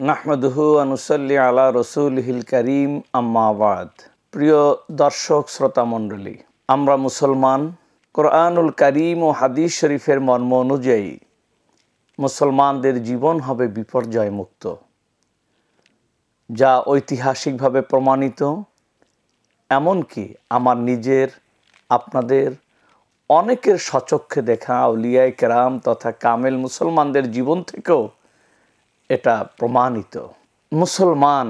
নাহমাদুহু ওয়া নুসাল্লি আলা রাসূলিহিল কারীম আম্মা বাদ। প্রিয় দর্শক শ্রোতা মণ্ডলী, আমরা মুসলমান। কোরআনুল কারীম ও হাদিস শরীফের মর্ম অনুযায়ী মুসলমানদের জীবন হবে বিপর্যয় মুক্ত, যা ঐতিহাসিকভাবে প্রমাণিত। এমনকি আমার নিজের, আপনাদের অনেকের স্বচক্ষে দেখা আউলিয়ায়ে কেরাম তথা কামেল মুসলমানদের জীবন থেকেও এটা প্রমাণিত। মুসলমান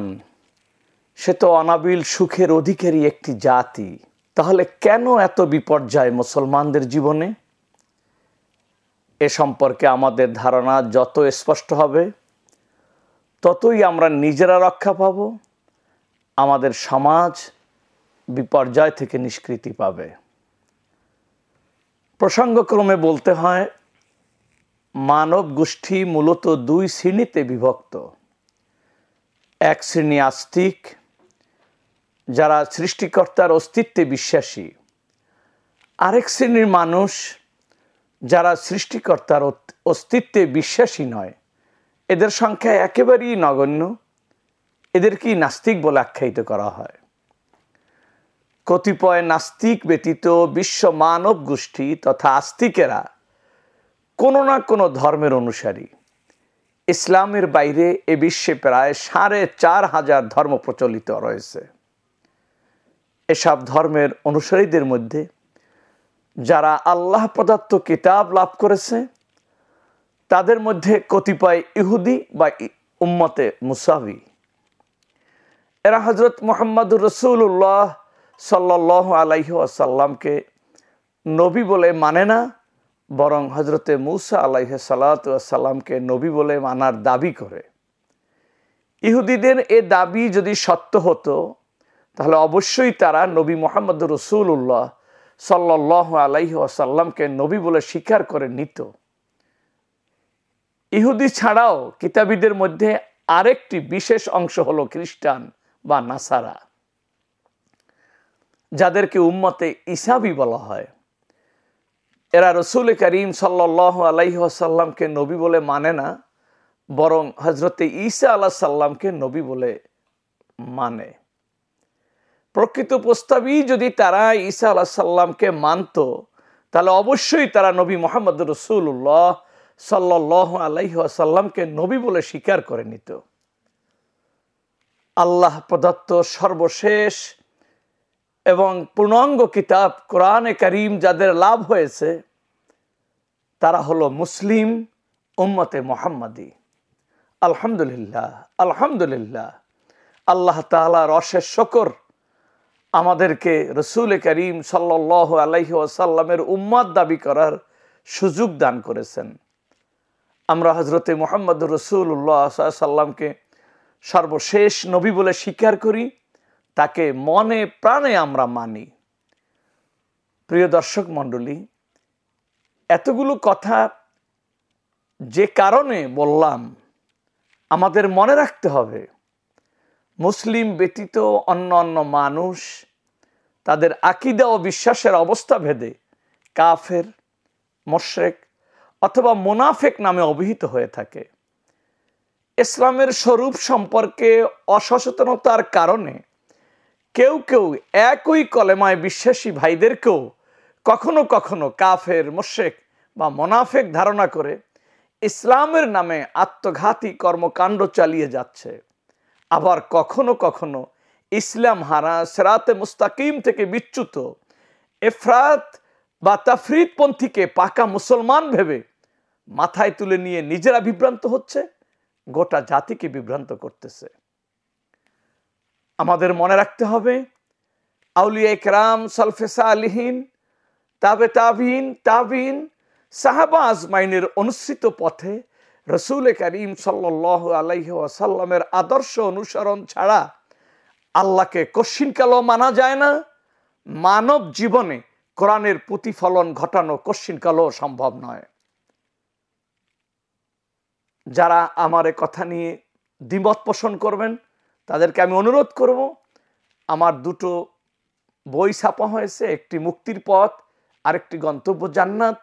সে তো অনাবিল সুখের অধিকারী একটি জাতি। তাহলে কেন এত বিপর্যয় মুসলমানদের জীবনে? এ সম্পর্কে আমাদের ধারণা যত স্পষ্ট হবে, ততই আমরা নিজেরা রক্ষা পাব, আমাদের সমাজ বিপর্যয় থেকে নিষ্কৃতি পাবে। প্রসঙ্গক্রমে বলতে হয়, মানব গোষ্ঠী মূলত দুই শ্রেণীতে বিভক্ত। এক শ্রেণী আস্তিক, যারা সৃষ্টিকর্তার অস্তিত্বে বিশ্বাসী। আরেক শ্রেণীর মানুষ যারা সৃষ্টিকর্তার অস্তিত্বে বিশ্বাসী নয়, এদের সংখ্যা একেবারেই নগণ্য। এদেরকেই নাস্তিক বলে আখ্যায়িত করা হয়। কতিপয় নাস্তিক ব্যতীত বিশ্ব মানব গোষ্ঠী তথা আস্তিকেরা কোনো না কোনো ধর্মের অনুসারী। ইসলামের বাইরে এ বিশ্বে প্রায় ৪,৫০০ ধর্ম প্রচলিত রয়েছে। এসব ধর্মের অনুসারীদের মধ্যে যারা আল্লাহ প্রদত্ত কিতাব লাভ করেছে, তাদের মধ্যে কতিপয় ইহুদি বা উম্মতে মুসাবি। এরা হযরত মুহাম্মদুর রাসূলুল্লাহ সাল্লাল্লাহু আলাইহি ওয়াসাল্লামকে নবী বলে মানে না, বরং হযরতে মূসা আলাইহিস সালাতু ওয়াস সালামকে নবী বলে মানার দাবি করে। ইহুদিদের এ দাবি যদি সত্য হতো, তাহলে অবশ্যই তারা নবী মুহাম্মদুর রাসূলুল্লাহ সাল্লাল্লাহু আলাইহি ওয়াসাল্লামকে নবী বলে স্বীকার করে নিত। ইহুদি ছাড়াও কিতাবীদের মধ্যে আরেকটি বিশেষ অংশ হলো খ্রিস্টান বা নাসারা, যাদেরকে উম্মতে ঈসাবি বলা হয়। এরা রসুল করিম সাল্লাল্লাহু আলাইহি ওয়াসাল্লামকে নবী বলে মানে না, বরং হযরতে ঈসা আলাইহিস সালামকে নবী বলে মানে। প্রকৃত প্রস্তাবই যদি তারা ঈসা আলাইহিস সালামকে মানত, তাহলে অবশ্যই তারা নবী মুহাম্মদুর রাসূলুল্লাহ সাল্লাল্লাহু আলাইহি ওয়াসাল্লামকে নবী বলে স্বীকার করে নিত। আল্লাহ প্রদত্ত সর্বশেষ এবং পূর্ণাঙ্গ কিতাব কোরআনে কারীম যাদের লাভ হয়েছে, তারা হলো মুসলিম উম্মতে মুহাম্মাদি। আলহামদুলিল্লাহ, আলহামদুলিল্লাহ। আল্লাহ তাআলার অশেষ শুকর, আমাদেরকে রাসূল করিম সাল্লাল্লাহু আলাইহি ওয়াসাল্লামের উম্মত দাবি করার সুযোগ দান করেছেন। আমরা হযরতে মুহাম্মদুর রাসূলুল্লাহ সাল্লাল্লাহু আলাইহি ওয়াসাল্লামকে সর্বশেষ নবী বলে স্বীকার করি, তাকে মনে প্রাণে আমরা মানি। প্রিয় দর্শক মণ্ডলী, এতগুলো কথা যে কারণে বললাম, আমাদের মনে রাখতে হবে, মুসলিম ব্যতীত অন্য মানুষ তাদের আকীদা ও বিশ্বাসের অবস্থা ভেদে কাফের, মুশরিক অথবা মুনাফিক নামে অভিহিত হয়ে থাকে। ইসলামের স্বরূপ সম্পর্কে অসচেতনতার কারণে কেউ কেউ একই কলেমায় বিশ্বাসী ভাইদেরকেও কখনো কখনো কাফের, মুশরিক বা মুনাফিক ধারণা করে ইসলামের নামে আত্মঘাতী কর্মকাণ্ড চালিয়ে যাচ্ছে। আবার কখনো কখনো ইসলাম হারা, সিরাতে মুস্তাকিম থেকে বিচ্যুত ইফরাত বা তাফরিদপন্থীকে পাকা মুসলমান ভেবে মাথায় তুলে নিয়ে নিজেরা বিভ্রান্ত হচ্ছে, গোটা জাতিকে বিভ্রান্ত করতেছে। আমাদের মনে রাখতে হবে, আউলিয়ায়ে কেরাম, সালফে সালিহিন, তাবে তাবিন, সাহাবা আজমাইনের অনুসৃত পথে রাসূল করিম সাল্লাল্লাহু আলাইহি ওয়াসাল্লামের আদর্শ অনুসরণ ছাড়া আল্লাহকে কশ্চিনকালও মানা যায় না। মানব জীবনে কোরআনের প্রতিফলন ঘটানো কশ্চিনকালও সম্ভব নয়। যারা আমার এ কথা নিয়ে দ্বিমত পোষণ করবেন, তাদেরকে আমি অনুরোধ করব, আমার দুটো বই ছাপা হয়েছে, একটি মুক্তির পথ, আরেকটি গন্তব্য জান্নাত।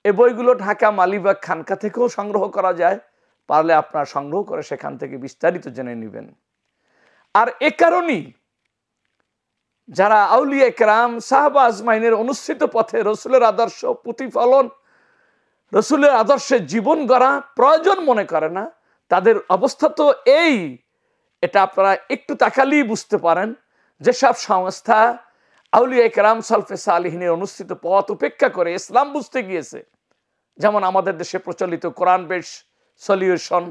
এই বইগুলো ঢাকা মালিবাগ খানকা থেকেও সংগ্রহ করা যায়, পারলে আপনারা সংগ্রহ করে সেখান থেকে বিস্তারিত জেনে নেবেন। আর এ কারণেই যারা আউলিয়া কেরাম সাহাবা আজমাইনের অনুসৃত পথে রসুলের আদর্শ প্রতিফলন, রসুলের আদর্শে জীবন গড়া প্রয়োজন মনে করে না, তাদের অবস্থা তো এই, এটা আপনারা একটু তাকালেই বুঝতে পারেন। যেসব সংস্থা আউলিয়া কেরাম সালফে সালিহিনের অনুসৃত পথ উপেক্ষা করে ইসলাম বুঝতে গিয়েছে, যেমন আমাদের দেশে প্রচলিত Quran base solution,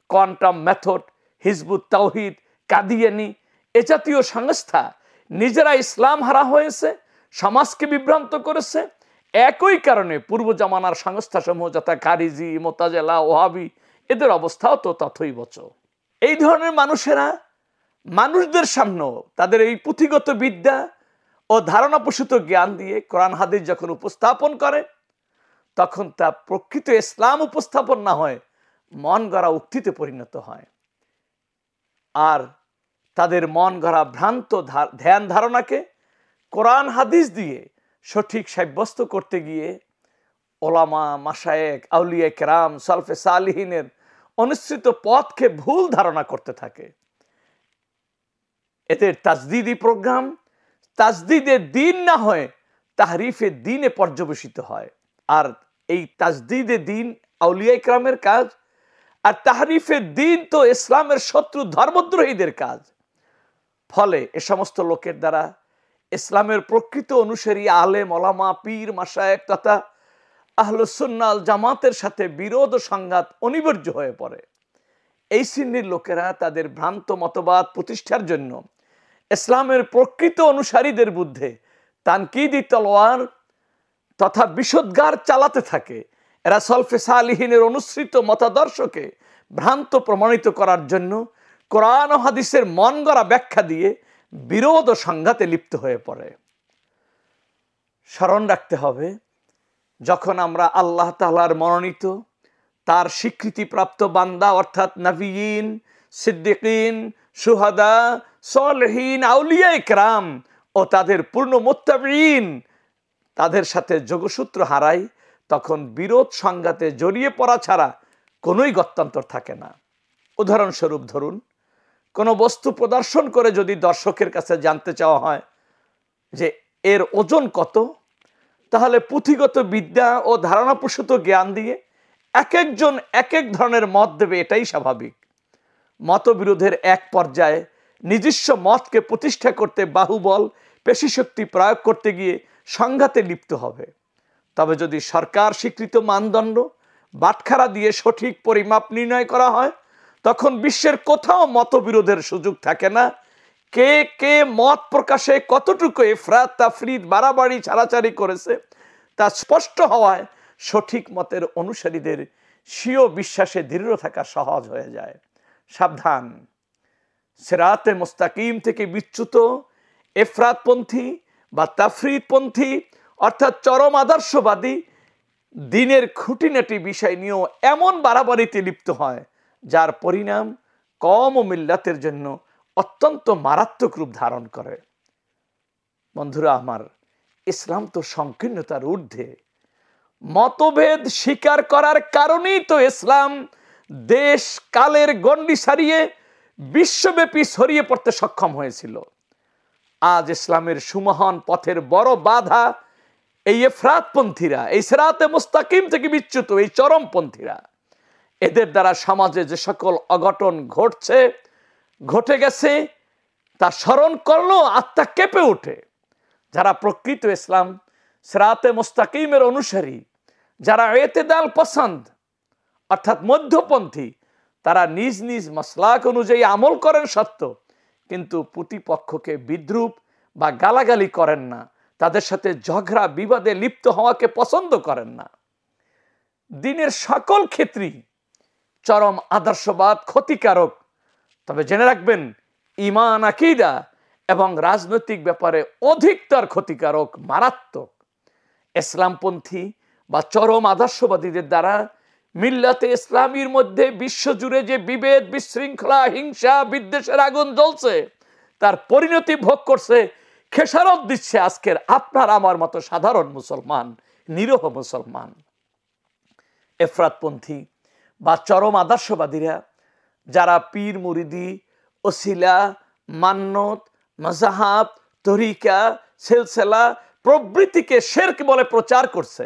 quantum method, Hizbut Tawheed, Qadiani, এ জাতীয় সংস্থা নিজেরা ইসলাম হারা হয়েছে, সমাজকে বিভ্রান্ত করেছে। একই কারণে পূর্ব জামানার সংস্থাসমূহ যথা খারিজি, মোতাজেলা, ওহাবি, এদের অবস্থাও তো তথৈবচ। এই ধরনের মানুষেরা মানুষদের সামনেও তাদের এই পুঁথিগত বিদ্যা ও ধারণাপ্রসূত জ্ঞান দিয়ে কোরআন হাদিস যখন উপস্থাপন করে, তখন তা প্রকৃত ইসলাম উপস্থাপন না হয় মন গড়া উক্তিতে পরিণত হয়। আর তাদের মন গড়া ভ্রান্ত ধ্যান ধারণাকে কোরআন হাদিস দিয়ে সঠিক সাব্যস্ত করতে গিয়ে ওলামা, মাশায়েখ, আউলিয়া কেরাম, সালফে সালিহিনের অনুসৃত পথকে ভুল ধারণা করতে থাকে। এদের তাজদিদি প্রোগ্রাম তাজদিদে দিন না হয় তাহরিফে দিনে পর্যবেসিত হয়। আর এই তাজদিদে দিন আউলিয়া কেরামের কাজ, আর তাহরিফে দিন তো ইসলামের শত্রু ধর্মদ্রোহীদের কাজ। ফলে এ সমস্ত লোকের দ্বারা ইসলামের প্রকৃত অনুসারী আলেম, ওলামা, পীর, মাশায়েখ তথা আহলুস সুন্নাহ ওয়াল জামাতের সাথে বিরোধ ও সংঘাত অনিবার্য হয়ে পড়ে। এই শ্রেণীর লোকেরা তাদের ভ্রান্ত মতবাদ প্রতিষ্ঠার জন্য ইসলামের প্রকৃত অনুসারীদের বিরুদ্ধে তানকিদি তলোয়ার তথা বিষোদ্গার চালাতে থাকে। এরা সালফে সালিহিনের অনুসৃত মতাদর্শকে ভ্রান্ত প্রমাণিত করার জন্য কোরআন ও হাদিসের মন গড়া ব্যাখ্যা দিয়ে বিরোধ ও সংঘাতে লিপ্ত হয়ে পড়ে। স্মরণ রাখতে হবে, যখন আমরা আল্লাহ তাআলার মনোনীত, তার স্বীকৃতিপ্রাপ্ত বান্দা অর্থাৎ নবিয়িন, সিদ্দিকিন, শুহাদা, সালেহিন, আউলিয়া ইকরাম ও তাদের পূর্ণ মুত্তাবিঈন তাদের সাথে যোগসূত্র হারাই, তখন বিরোধ সংঘাতে জড়িয়ে পড়া ছাড়া কোনোই গত্যন্তর থাকে না। উদাহরণস্বরূপ ধরুন, কোনো বস্তু প্রদর্শন করে যদি দর্শকের কাছে জানতে চাওয়া হয় যে এর ওজন কত, তাহলে পুঁথিগত বিদ্যা ও ধারণাপ্রসূত জ্ঞান দিয়ে এক একজন এক এক ধরনের মত দেবে, এটাই স্বাভাবিক। মতবিরোধের এক পর্যায়ে নিজস্ব মতকে প্রতিষ্ঠা করতে বাহুবল পেশিশক্তি প্রয়োগ করতে গিয়ে সংঘাতে লিপ্ত হবে। তবে যদি সরকার স্বীকৃত মানদণ্ড বাটখারা দিয়ে সঠিক পরিমাপ নির্ণয় করা হয়, তখন বিশ্বের কোথাও মতবিরোধের সুযোগ থাকে না। কে কে মত প্রকাশে কতটুকু ইফরাত তাফরিদ বাড়াবাড়ি ছাড়াছাড়ি করেছে তা স্পষ্ট হওয়ায় সঠিক মতের অনুসারীদের স্বীয় বিশ্বাসে দৃঢ় থাকা সহজ হয়ে যায়। সাবধান, সিরাতে মুস্তাকিম থেকে বিচ্যুত ইফরাতপন্থী বা তাফরিদপন্থী অর্থাৎ চরম আদর্শবাদী দিনের খুঁটিনাটি বিষয় নিয়েও এমন বাড়াবাড়িতে লিপ্ত হয়, যার পরিণাম কওম ও মিল্লাতের জন্য অত্যন্ত মারাত্মক রূপ ধারণ করে। বন্ধুরা আমার, ইসলাম তো সংকীর্ণতার ঊর্ধ্বে। মতভেদ স্বীকার করার কারণেই তো ইসলাম দেশ কালের গণ্ডি ছাড়িয়ে বিশ্বব্যাপী ছড়িয়ে পড়তে সক্ষম হয়েছিল। আজ ইসলামের সুমহান পথের বড় বাধা এই ইফরাতপন্থীরা, এই সিরাতে মুস্তাকিম থেকে বিচ্যুত এই চরমপন্থীরা। এদের দ্বারা সমাজে যে সকল অঘটন ঘটে গেছে তা স্মরণ করলেও আত্মা কেঁপে ওঠে। যারা প্রকৃত ইসলাম সিরাতে মুস্তাকিমের অনুসারী, যারা এতেদাল পছন্দ অর্থাৎ মধ্যপন্থী, তারা নিজ নিজ মাসলাক অনুযায়ী আমল করেন সত্য, কিন্তু প্রতিপক্ষকে বিদ্রুপ বা গালাগালি করেন না, তাদের সাথে ঝগড়া বিবাদে লিপ্ত হওয়াকে পছন্দ করেন না। দিনের সকল ক্ষেত্রেই চরম আদর্শবাদ ক্ষতিকারক, তবে জেনে রাখবেন ঈমান, আকীদা এবং রাজনৈতিক ব্যাপারে অধিকতর ক্ষতিকারক, মারাত্মক। ইসলামপন্থী বা চরম আদর্শবাদীদের দ্বারা মিল্লাতে ইসলামীর মধ্যে বিশ্বজুড়ে যে বিভেদ, বিশৃঙ্খলা, হিংসা, বিদ্বেষের আগুন জ্বলছে, তার পরিণতি ভোগ করছে, খেসারত দিচ্ছে আজকের আপনার আমার মতো সাধারণ মুসলমান, নিরীহ মুসলমান। এফরাতপন্থী বা চরম আদর্শবাদীরা যারা পীর মুরিদি, ওসিলা, মান্নত, মাযহাব, তরিকা, সিলসিলা প্রভৃতিকে শিরক বলে প্রচার করছে,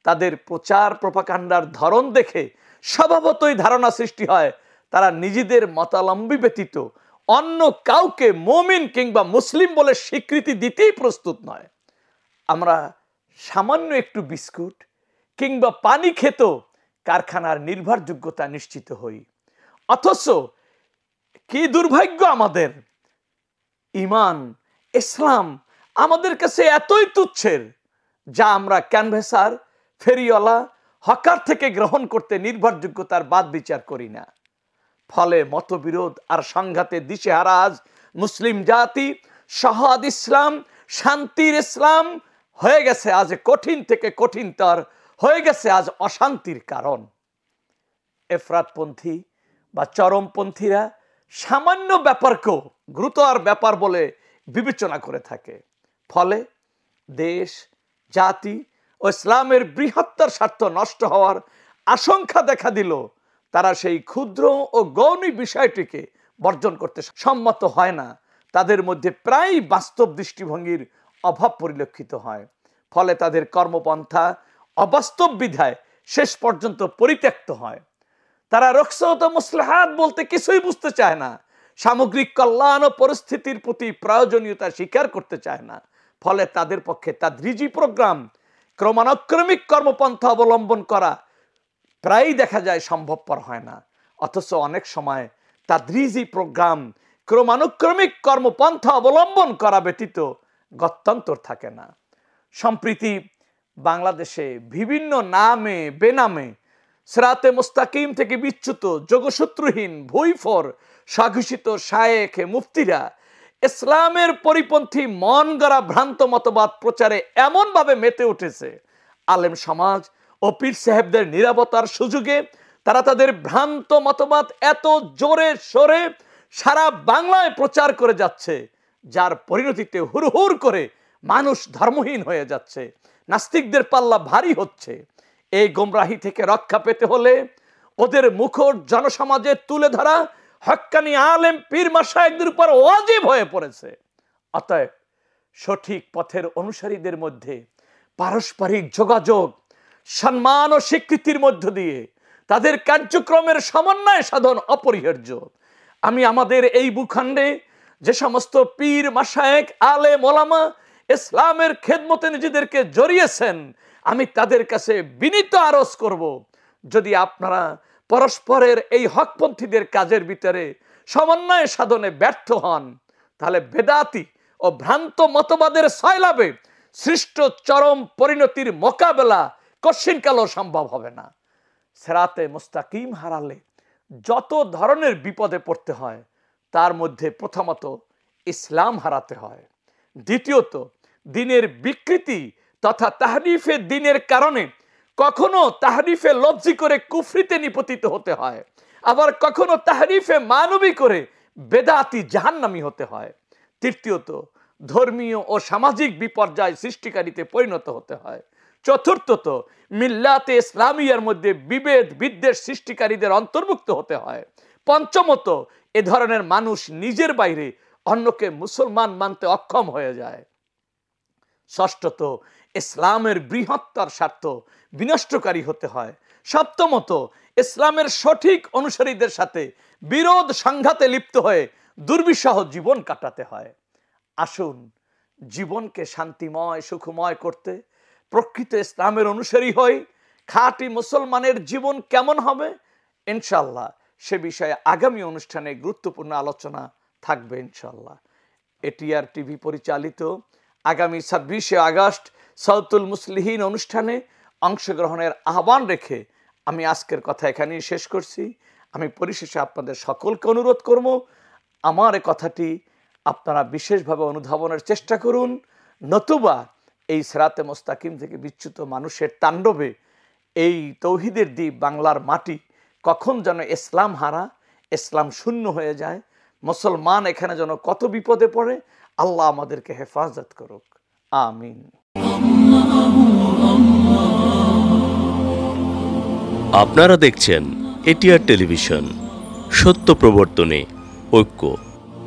তাদের প্রচার প্রপাগান্ডার ধরন দেখে স্বভাবতই ধারণা সৃষ্টি হয় তারা নিজেদের মতাবলম্বী ব্যতীত অন্য কাউকে মুমিন কিংবা মুসলিম বলে স্বীকৃতি দিতেই প্রস্তুত নয়। আমরা সামান্য একটু বিস্কুট কিংবা পানি খেত কারখানার নির্ভরযোগ্যতা নিশ্চিত হই, অথচ কি দুর্ভাগ্য আমাদের, ঈমান ইসলাম আমাদের কাছে এতই তুচ্ছের যা আমরা ক্যানভাসার, ফেরিওয়ালা, হকার থেকে গ্রহণ করতে নির্ভরযোগ্যতার বাদ বিচার করি না। ফলে মতবিরোধ আর সংঘাতে দিশেহারা আজ মুসলিম জাতি সহজ ইসলাম, শান্তির ইসলাম হয়ে গেছে আজ কঠিন থেকে কঠিনতর হয়ে গেছে আজ অশান্তির কারণ। এফরাতপন্থী বা চরমপন্থীরা সামান্য ব্যাপারকেও গুরুতর ব্যাপার বলে বিবেচনা করে থাকে। ফলে দেশ, জাতি ও ইসলামের বৃহত্তর স্বার্থ নষ্ট হওয়ার আশঙ্কা দেখা দিল তারা সেই ক্ষুদ্র ও গৌণ বিষয়টিকে বর্জন করতে সম্মত হয় না। তাদের মধ্যে প্রায় বাস্তব দৃষ্টিভঙ্গির অভাব পরিলক্ষিত হয়। ফলে তাদের কর্মপন্থা অবাস্তব বিধায় শেষ পর্যন্ত পরিত্যক্ত হয়। তারা রুখসত মুসলাহাত বলতে কিছুই বুঝতে চায় না, সামগ্রিক কল্যাণ ও পরিস্থিতির প্রতি প্রয়োজনীয়তা স্বীকার করতে চায় না। ফলে তাদের পক্ষে তাদরিজি প্রোগ্রাম, ক্রমানুক্রমিক কর্মপন্থা অবলম্বন করা প্রায়ই দেখা যায় সম্ভবপর হয় না। অথচ অনেক সময় তাদরিজি প্রোগ্রাম, ক্রমানুক্রমিক কর্মপন্থা অবলম্বন করা ব্যতীত গত্যন্তর থাকে না। সম্প্রতি বাংলাদেশে বিভিন্ন নামে বেনামে সিরাতে মুস্তাকিম থেকে বিচ্যুত, যোগসূত্রহীন, ভুইফোর, স্বঘোষিত শায়েখ মুফতিরা ইসলামের পরিপন্থী মন গড়া ভ্রান্ত মতবাদ প্রচারে এমনভাবে মেতে উঠেছে, আলেম সমাজ ও পীর সাহেবদের নীরবতার সুযোগে তারা তাদের ভ্রান্ত মতবাদ এত জোরে সোরে সারা বাংলায় প্রচার করে যাচ্ছে, যার পরিণতিতে হুড়হুড় করে মানুষ ধর্মহীন হয়ে যাচ্ছে, নাস্তিকদের পাল্লা ভারী হচ্ছে। এই গোমরাহি থেকে রক্ষা পেতে হলে ওদের মুখর জনসমাজে তুলে ধরা হক্কানি আলেম পীর মাশায়েখদের উপর ওয়াজিব হয়ে পড়েছে। অতএব সঠিক পথের অনুসারীদের মধ্যে পারস্পরিক যোগাযোগ, সম্মান ও স্বীকৃতির মধ্য দিয়ে তাদের কার্যক্রমের সমন্বয় সাধন অপরিহার্য। আমি আমাদের এই ভূখণ্ডে যে সমস্ত পীর মাশায়েখ, আলেম ওলামা ইসলামের খেদমতে নিজেদেরকে জড়িয়েছেন, আমি তাদের কাছে বিনীত আরজ করব, যদি আপনারা পরস্পরের এই হকপন্থীদের কাজের ভিতরে সমন্বয় সাধনে ব্যর্থ হন, তাহলে বেদাতি ও ভ্রান্ত মতবাদের সয়লাবে সৃষ্ট চরম পরিণতির মোকাবেলা কশিনকালও সম্ভব হবে না। সিরাতে মুস্তাকিম হারালে যত ধরনের বিপদে পড়তে হয়, তার মধ্যে প্রথমত ইসলাম হারাতে হয়, দ্বিতীয়ত দিনের বিকৃতি তথা তাহরিফে দিনের কারণে কখনো তাহরিফে লফজি করে কুফরিতে নিপতিত হতে হয়, আবার কখনো তাহরিফে মানবী করে বেদাতি জাহান্নামী হতে হয়। তৃতীয়ত ধর্মীয় ও সামাজিক বিপর্যয় সৃষ্টিকারীতে পরিণত হতে হয়। চতুর্থত মিল্লাতে ইসলামিয়ার মধ্যে বিভেদ বিদ্বেষ সৃষ্টিকারীদের অন্তর্ভুক্ত হতে হয়। পঞ্চমত এ ধরনের মানুষ নিজের বাইরে অন্যকে মুসলমান মানতে অক্ষম হয়ে যায়। ষষ্ঠত ইসলামের বৃহত্তর স্বার্থ বিনষ্টকারী হতে হয়। সপ্তমত ইসলামের সঠিক অনুসারীদের সাথে বিরোধ সংঘাতে লিপ্ত হয়ে দুর্বিষহ জীবন কাটাতে হয়। আসুন জীবনকে শান্তিময় সুখময় করতে প্রকৃত ইসলামের অনুসারী হই। খাঁটি মুসলমানের জীবন কেমন হবে, ইনশাআল্লাহ সে বিষয়ে আগামী অনুষ্ঠানে গুরুত্বপূর্ণ আলোচনা থাকবে ইনশাআল্লাহ। এটিআর টিভি পরিচালিত আগামী 26শে আগস্ট সাউতুল মুসলিহিন অনুষ্ঠানে অংশগ্রহণের আহ্বান রেখে আমি আজকের কথা এখানেই শেষ করছি। আমি পরিশেষে আপনাদের সকলকে অনুরোধ করব, আমার এই কথাটি আপনারা বিশেষভাবে অনুধাবনের চেষ্টা করুন, নতুবা এই সিরাতে মুস্তাকিম থেকে বিচ্যুত মানুষের তাণ্ডবে এই তৌহিদের দ্বীপ বাংলার মাটি কখন যেন ইসলাম হারা, ইসলাম শূন্য হয়ে যায়, মুসলমান এখানে যেন কত বিপদে পড়ে। আল্লাহ আমাদেরকে হেফাজত করুক, আমিন। আপনারা দেখছেন এটিআর টেলিভিশন, সত্য প্রবর্তনে ঐক্য।